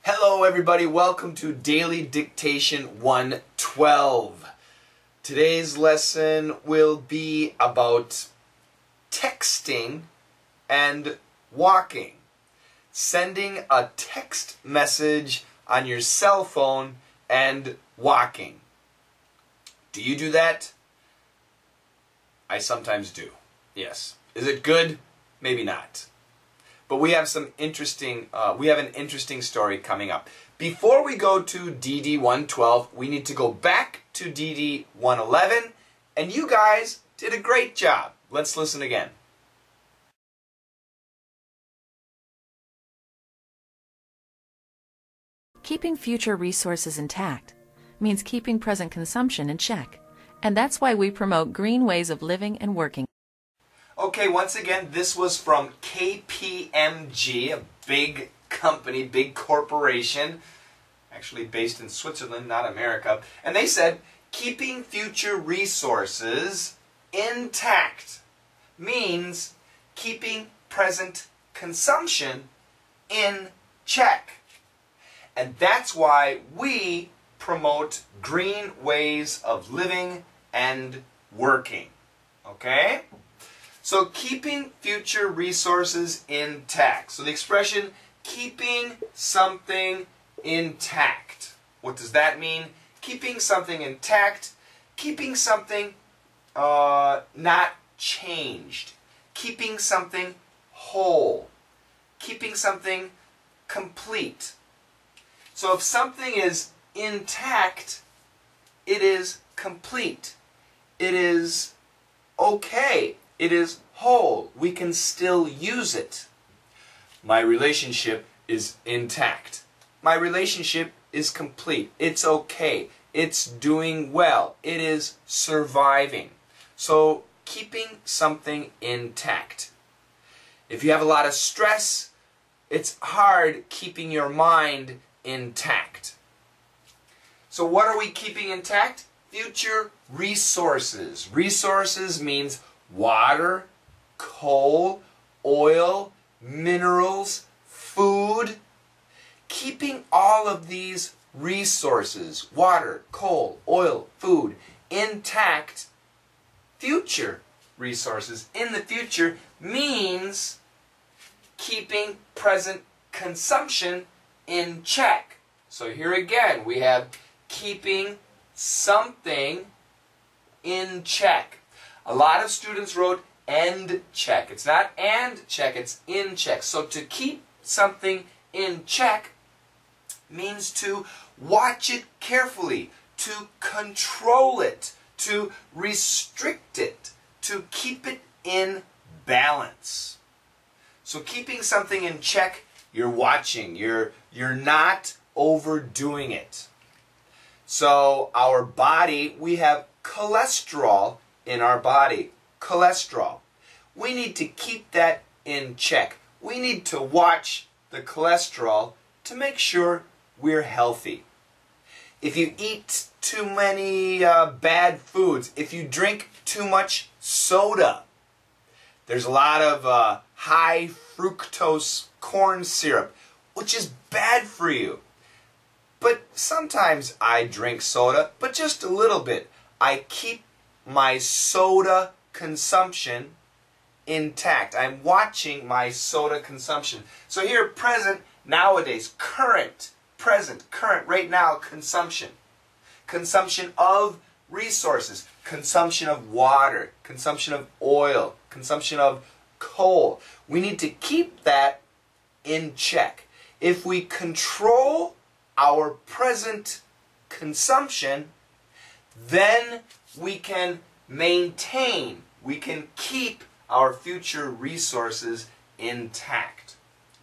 Hello everybody, welcome to Daily Dictation 112. Today's lesson will be about texting and walking. Sending a text message on your cell phone and walking. Do you do that? I sometimes do, yes. Is it good? Maybe not. But we have an interesting story coming up. Before we go to DD 112, we need to go back to DD 111, and you guys did a great job. Let's listen again. Keeping future resources intact means keeping present consumption in check, and that's why we promote green ways of living and working. Okay, once again, this was from KPMG, a big company, big corporation, actually based in Switzerland, not America. And they said, keeping future resources intact means keeping present consumption in check. And that's why we promote green ways of living and working. Okay? So keeping future resources intact. So the expression keeping something intact. What does that mean? Keeping something intact, keeping something not changed, keeping something whole, keeping something complete. So if something is intact, it is complete. It is okay. It is whole. We can still use it. My relationship is intact. My relationship is complete. It's okay. It's doing well. It is surviving. So keeping something intact. If you have a lot of stress, it's hard keeping your mind intact. So what are we keeping intact? Future resources. Resources means water, coal, oil, minerals, food. Keeping all of these resources, water, coal, oil, food, intact, future resources in the future means keeping present consumption in check. So here again we have keeping something in check. A lot of students wrote end check. It's not and check, it's in check. So to keep something in check means to watch it carefully, to control it, to restrict it, to keep it in balance. So keeping something in check, you're watching, you're not overdoing it. So our body, we have cholesterol in our body. Cholesterol. We need to keep that in check. We need to watch the cholesterol to make sure we're healthy. If you eat too many bad foods, if you drink too much soda, there's a lot of high fructose corn syrup, which is bad for you. But sometimes I drink soda, but just a little bit. I keep my soda consumption intact. I'm watching my soda consumption. So here, present, nowadays, current, present, current, right now, consumption. Consumption of resources, consumption of water, consumption of oil, consumption of coal. We need to keep that in check. If we control our present consumption, then we can maintain, we can keep our future resources intact.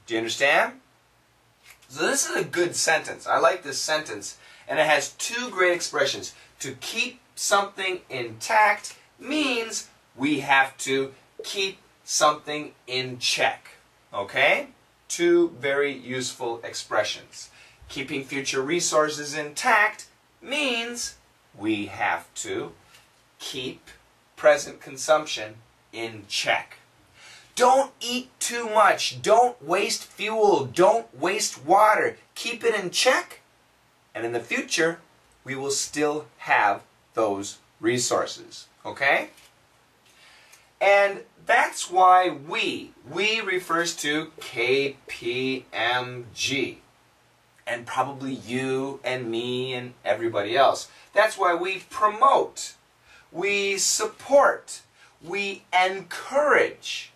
Do you understand? So this is a good sentence. I like this sentence. And it has two great expressions. To keep something intact means we have to keep something in check. Okay? Two very useful expressions. Keeping future resources intact means we have to keep present consumption in check. Don't eat too much. Don't waste fuel. Don't waste water. Keep it in check. And in the future, we will still have those resources. Okay? And that's why we refers to KPMG. And probably you and me and everybody else. That's why we promote, we support, we encourage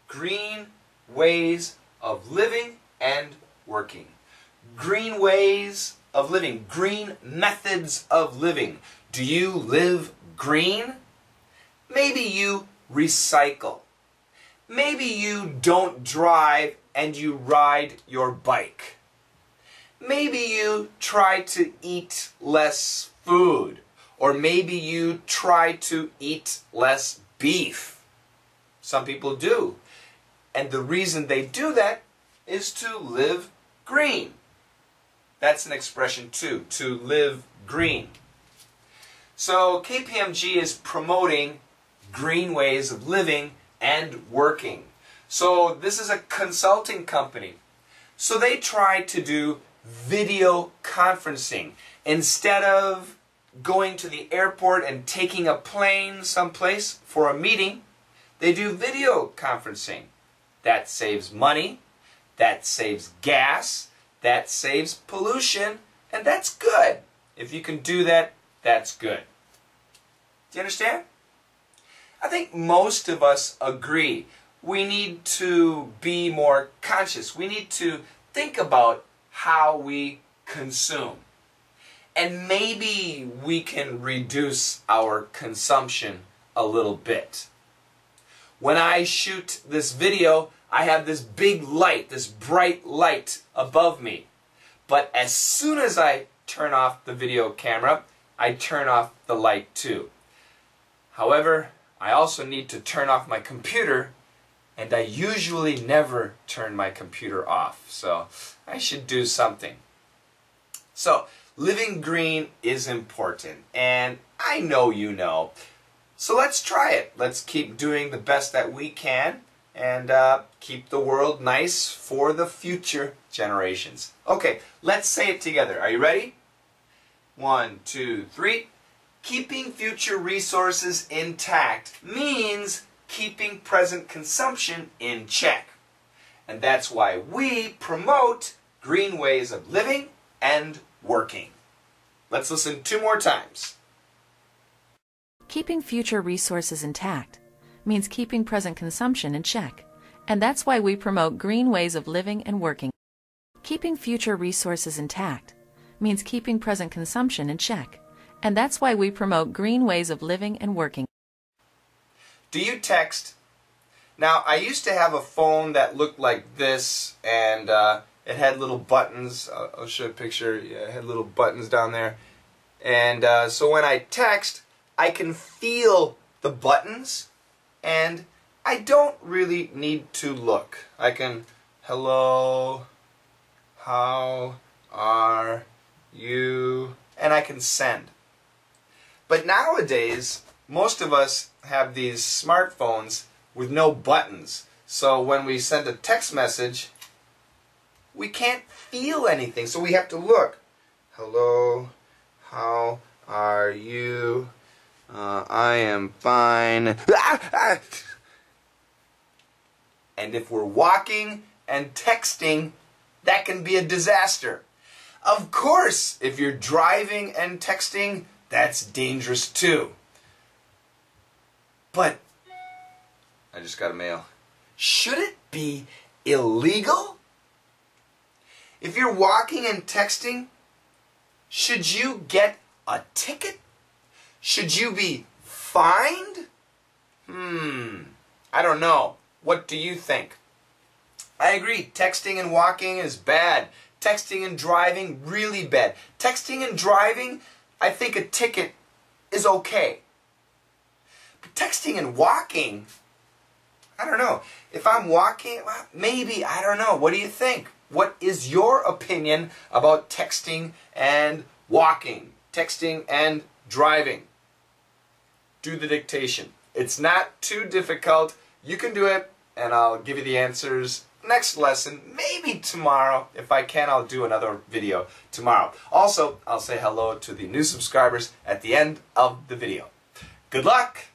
green ways of living and working. Green ways of living, green methods of living. Do you live green? Maybe you recycle. Maybe you don't drive and you ride your bike. Maybe you try to eat less food. Or maybe you try to eat less beef. Some people do. And the reason they do that is to live green. That's an expression too, to live green. So KPMG is promoting green ways of living and working. So this is a consulting company. So they try to do video conferencing. Instead of going to the airport and taking a plane someplace for a meeting, they do video conferencing. That saves money, that saves gas, that saves pollution, and that's good. If you can do that, that's good. Do you understand? I think most of us agree. We need to be more conscious. We need to think about how we consume. And maybe we can reduce our consumption a little bit. When I shoot this video, I have this big light, this bright light above me. But as soon as I turn off the video camera, I turn off the light too. However, I also need to turn off my computer, and I usually never turn my computer off. So I should do something. So living green is important, and I know you know. So let's try it. Let's keep doing the best that we can and keep the world nice for the future generations. Okay, let's say it together. Are you ready? 1, 2, 3. Keeping future resources intact means keeping present consumption in check. And that's why we promote green ways of living and working. Let's listen 2 more times. Keeping future resources intact means keeping present consumption in check. And that's why we promote green ways of living and working. Keeping future resources intact means keeping present consumption in check. And that's why we promote green ways of living and working. Do you text? Now, I used to have a phone that looked like this, and it had little buttons. I'll show you a picture. Yeah, it had little buttons down there. And so when I text, I can feel the buttons, and I don't really need to look. I can, hello, how are you, and I can send. But nowadays, most of us have these smartphones with no buttons. So when we send a text message, we can't feel anything. So we have to look. Hello, how are you? I am fine. And if we're walking and texting, that can be a disaster. Of course, if you're driving and texting, that's dangerous too. But, I just got a mail. Should it be illegal? If you're walking and texting, should you get a ticket? Should you be fined? I don't know. What do you think? I agree, texting and walking is bad. Texting and driving, really bad. Texting and driving, I think a ticket is okay. But texting and walking, I don't know. If I'm walking, well, maybe, I don't know. What do you think? What is your opinion about texting and walking? Texting and driving? Do the dictation. It's not too difficult. You can do it, and I'll give you the answers next lesson, maybe tomorrow. If I can, I'll do another video tomorrow. Also, I'll say hello to the new subscribers at the end of the video. Good luck!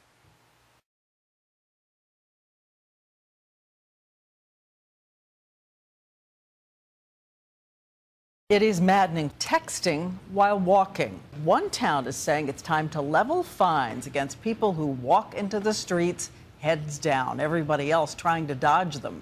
It is maddening texting while walking. One town is saying it's time to level fines against people who walk into the streets heads down, everybody else trying to dodge them.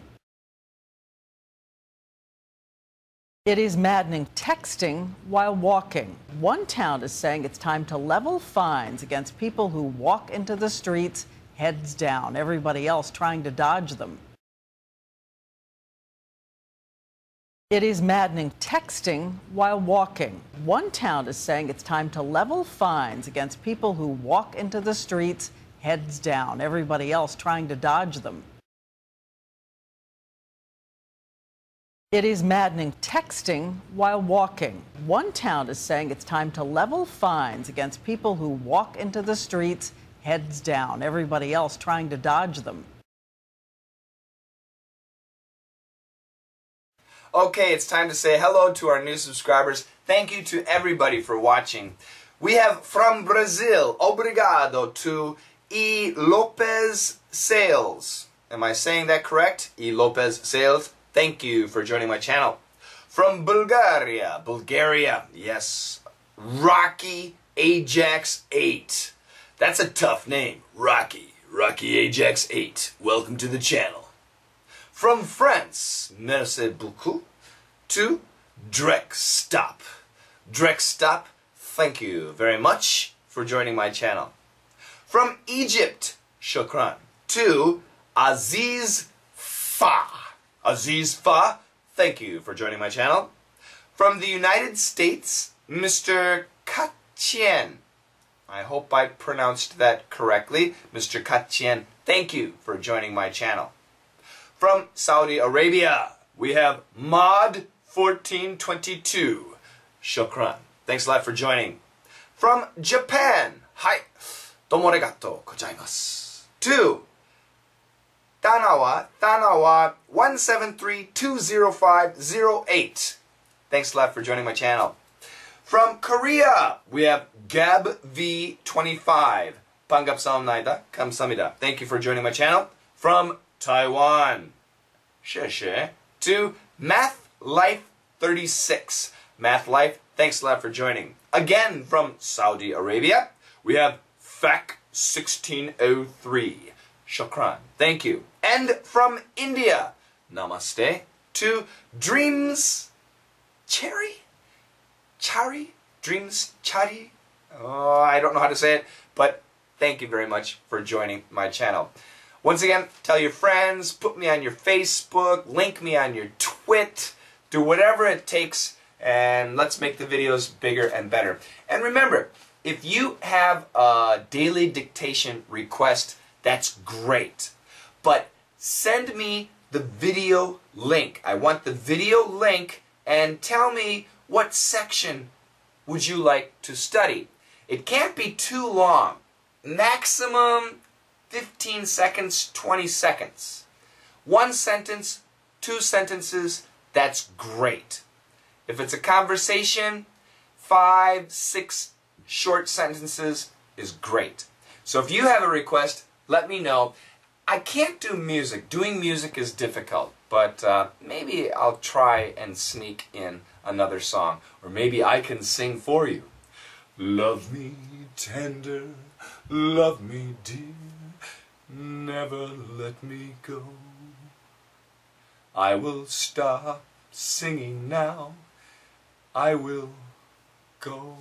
It is maddening texting while walking. One town is saying it's time to level fines against people who walk into the streets heads down, everybody else trying to dodge them. It is maddening texting while walking. One town is saying it's time to level fines against people who walk into the streets heads down, everybody else trying to dodge them. It is maddening texting while walking. One town is saying it's time to level fines against people who walk into the streets heads down, everybody else trying to dodge them. Okay, it's time to say hello to our new subscribers. Thank you to everybody for watching. We have from Brazil, obrigado to E. Lopez Sales. Am I saying that correct? E. Lopez Sales. Thank you for joining my channel. From Bulgaria, yes, Rocky Ajax 8. That's a tough name, Rocky Ajax 8. Welcome to the channel. From France, merci beaucoup, to Drexstop. Drexstop, thank you very much for joining my channel. From Egypt, shukran, to Aziz Fa. Aziz Fa, thank you for joining my channel. From the United States, Mr. Katien. I hope I pronounced that correctly. Mr. Katien, thank you for joining my channel. From Saudi Arabia, we have Mod1422. Shukran. Thanks a lot for joining. From Japan, hi, domo arigatou gozaimasu. To Tanawa 17320508. Thanks a lot for joining my channel. From Korea, we have GabV25. Pangapsaumnaida, kamsamida. Thank you for joining my channel. From Taiwan, sheshe, to Math Life 36. Math Life, thanks a lot for joining. Again, from Saudi Arabia, we have FAC 1603. Shukran. Thank you. And from India, namaste, to Dreams Cherry? Chari? Dreams Chari? Oh, I don't know how to say it, but thank you very much for joining my channel. Once again, tell your friends, put me on your Facebook, link me on your Twit, do whatever it takes, and let's make the videos bigger and better. And remember, if you have a daily dictation request, that's great. But send me the video link. I want the video link, and tell me what section would you like to study. It can't be too long. Maximum 15 seconds, 20 seconds. One sentence, two sentences, that's great. If it's a conversation, 5, 6 short sentences is great. So if you have a request, let me know. I can't do music. Doing music is difficult, but maybe I'll try and sneak in another song. Or maybe I can sing for you. Love me tender, love me dear, never let me go. I will stop singing now, I will go.